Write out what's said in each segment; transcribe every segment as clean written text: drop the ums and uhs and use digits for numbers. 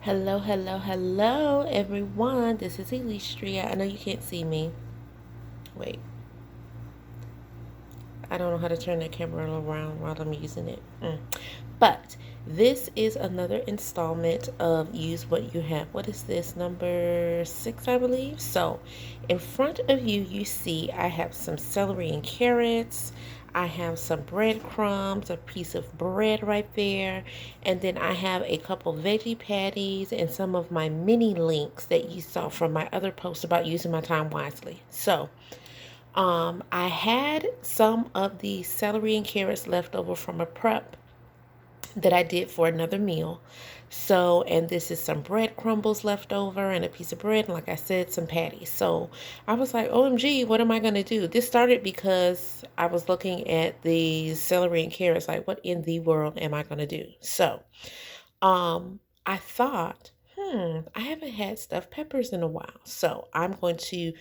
Hello, hello, hello, everyone. This is Elistria. I know you can't see me. Wait, I don't know how to turn that camera around while I'm using it. But this is another installment of Use What You Have. What is this? Number 6, I believe. So, in front of you, you see I have some celery and carrots. I have some breadcrumbs, a piece of bread right there, and then I have a couple veggie patties and some of my mini links that you saw from my other post about using my time wisely. So, I had some of the celery and carrots left over from a prep that I did for another meal. So, and this is some bread crumbles left over and a piece of bread, and like I said, some patties. So I was like, OMG, what am I going to do? This started because I was looking at the celery and carrots, like, what in the world am I going to do? So, I thought, I haven't had stuffed peppers in a while. So I'm going to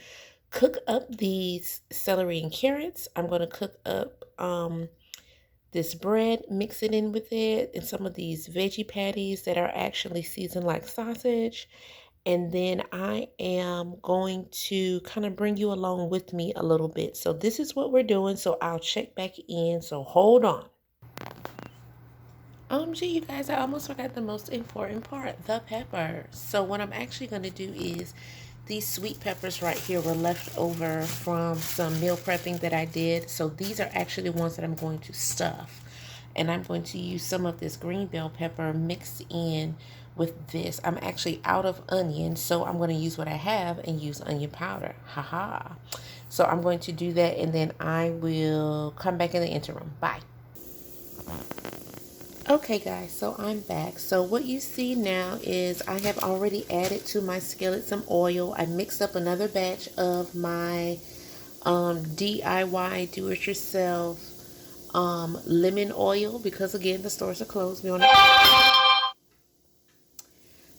cook up these celery and carrots. I'm going to cook up this bread, mix it in with it, and some of these veggie patties that are actually seasoned like sausage. And then I am going to kind of bring you along with me a little bit. So this is what we're doing. So I'll check back in. So hold on. Gee, you guys, I almost forgot the most important part, the peppers. So what I'm actually going to do is these sweet peppers right here were left over from some meal prepping that I did. So these are actually the ones that I'm going to stuff. And I'm going to use some of this green bell pepper mixed in with this. I'm actually out of onion, so I'm going to use what I have and use onion powder. Haha. So I'm going to do that, and then I will come back in the interim. Bye. Okay guys, so I'm back. So what you see now is I have already added to my skillet some oil. I mixed up another batch of my DIY do-it-yourself lemon oil because again the stores are closed.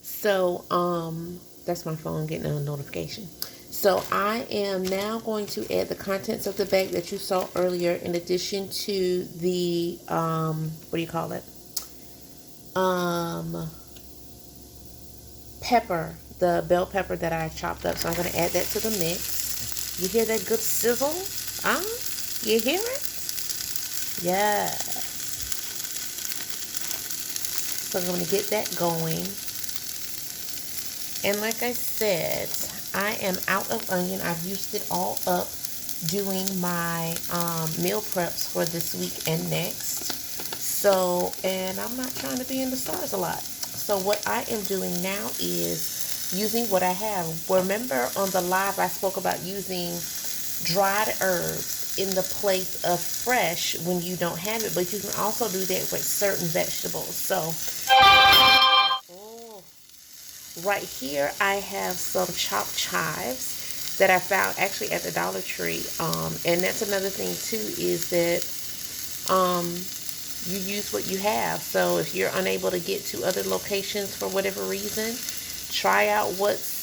So that's my phone getting a notification. So I am now going to add the contents of the bag that you saw earlier in addition to the what do you call it? Um Pepper, the bell pepper that I chopped up. So I'm going to add that to the mix. You hear that good sizzle? Huh? You hear it? Yeah. So I'm going to get that going. And like I said, I am out of onion. I've used it all up doing my meal preps for this week and next. So, and I'm not trying to be in the stores a lot. So what I am doing now is using what I have. Remember on the live I spoke about using dried herbs in the place of fresh when you don't have it, but you can also do that with certain vegetables. So, oh, right here I have some chopped chives that I found actually at the Dollar Tree. And that's another thing too is that you use what you have. So if you're unable to get to other locations for whatever reason, try out what's,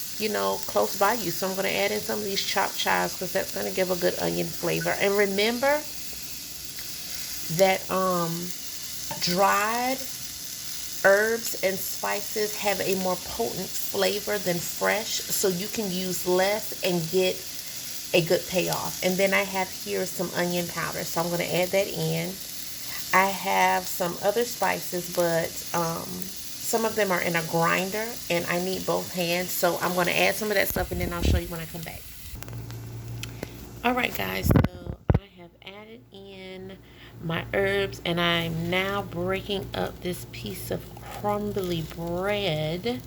close by you. So I'm going to add in some of these chopped chives because that's going to give a good onion flavor. And remember that dried herbs and spices have a more potent flavor than fresh, so you can use less and get a good payoff. And then I have here some onion powder, so I'm going to add that in. I have some other spices, but some of them are in a grinder and I need both hands. So I'm going to add some of that stuff and then I'll show you when I come back. Alright guys, so I have added in my herbs and I'm now breaking up this piece of crumbly bread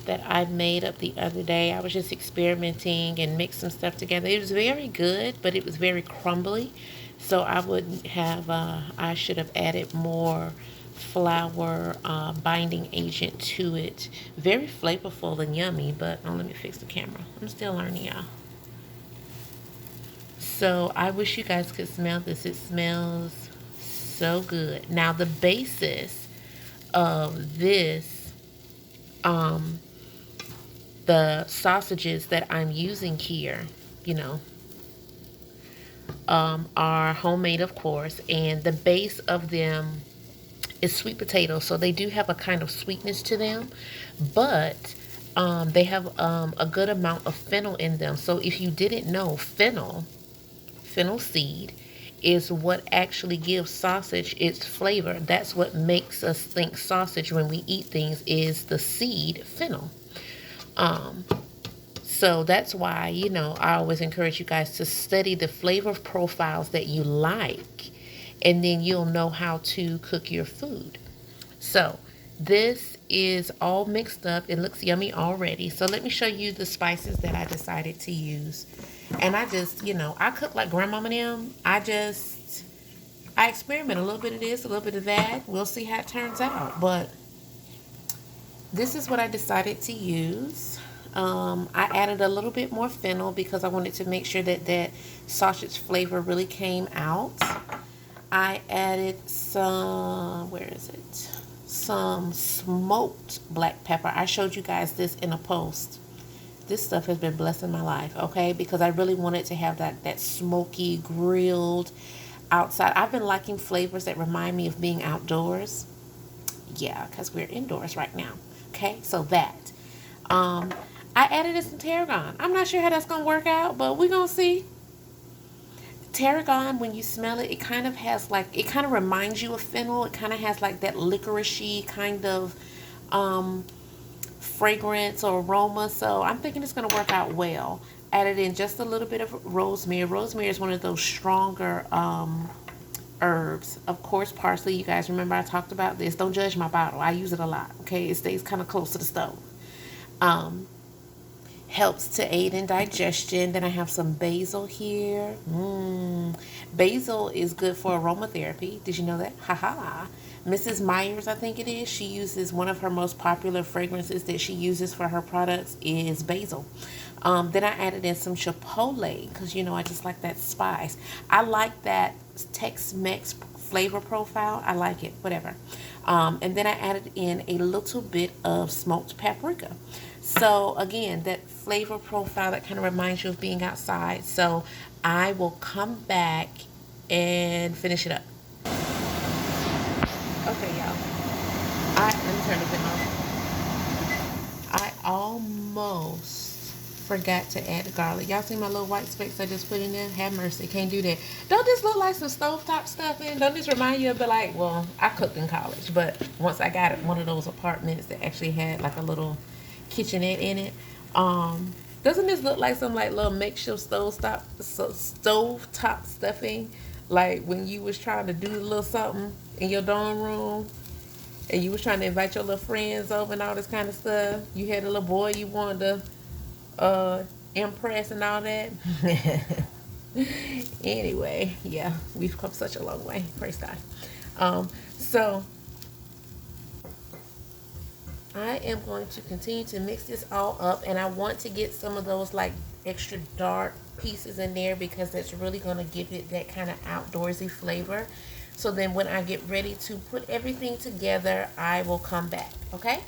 that I made up the other day. I was just experimenting and mixed some stuff together. It was very good, but it was very crumbly. So I should have added more flour binding agent to it. Very flavorful and yummy, but let me fix the camera. I'm still learning, y'all. So I wish you guys could smell this. It smells so good. Now the basis of this, the sausages that I'm using here, you know, are homemade, of course, and the base of them is sweet potato. So they do have a kind of sweetness to them, but they have a good amount of fennel in them. So if you didn't know, fennel seed is what actually gives sausage its flavor. That's what makes us think sausage when we eat things, is the seed fennel. Um, so that's why, I always encourage you guys to study the flavor profiles that you like, and then you'll know how to cook your food. So this is all mixed up. It looks yummy already. So let me show you the spices that I decided to use. And I just, I cook like grandmama and them. I experiment a little bit of this, a little bit of that. We'll see how it turns out. But this is what I decided to use. I added a little bit more fennel because I wanted to make sure that that sausage flavor really came out. I added some smoked black pepper. I showed you guys this in a post. This stuff has been blessing my life, okay? Because I really wanted to have that smoky, grilled outside. I've been liking flavors that remind me of being outdoors. Yeah, because we're indoors right now. Okay, so that. I added in some tarragon. I'm not sure how that's going to work out, but we're going to see. Tarragon, when you smell it, it kind of reminds you of fennel. It kind of has like that licoricey kind of fragrance or aroma. So I'm thinking it's going to work out well. Added in just a little bit of rosemary. Rosemary is one of those stronger herbs. Of course, parsley. You guys remember I talked about this. Don't judge my bottle. I use it a lot. Okay, it stays kind of close to the stove. Helps to aid in digestion. Then I have some basil here. Basil is good for aromatherapy. Did you know that? Haha. Mrs. Myers, I think it is. She uses one of her most popular fragrances that she uses for her products is basil. Then I added in some chipotle because, I just like that spice. I like that Tex-Mex flavor profile. I like it, whatever. And then I added in a little bit of smoked paprika. So again, that flavor profile that kind of reminds you of being outside. So I will come back and finish it up. Okay, y'all. Let me turn the thing off. I almost forgot to add the garlic. Y'all see my little white specks I just put in there? Have mercy. Can't do that. Don't this look like some stovetop stuff in? Don't this remind you of well, I cooked in college, but once I got one of those apartments that actually had like a little kitchenette in it, doesn't this look like some like little makeshift stovetop stuffing, like when you was trying to do a little something in your dorm room and you was trying to invite your little friends over and all this kind of stuff? You had a little boy you wanted to impress and all that. Anyway, yeah, we've come such a long way, praise God. So I am going to continue to mix this all up, and I want to get some of those like extra dark pieces in there because that's really going to give it that kind of outdoorsy flavor. So then when I get ready to put everything together, I will come back, okay?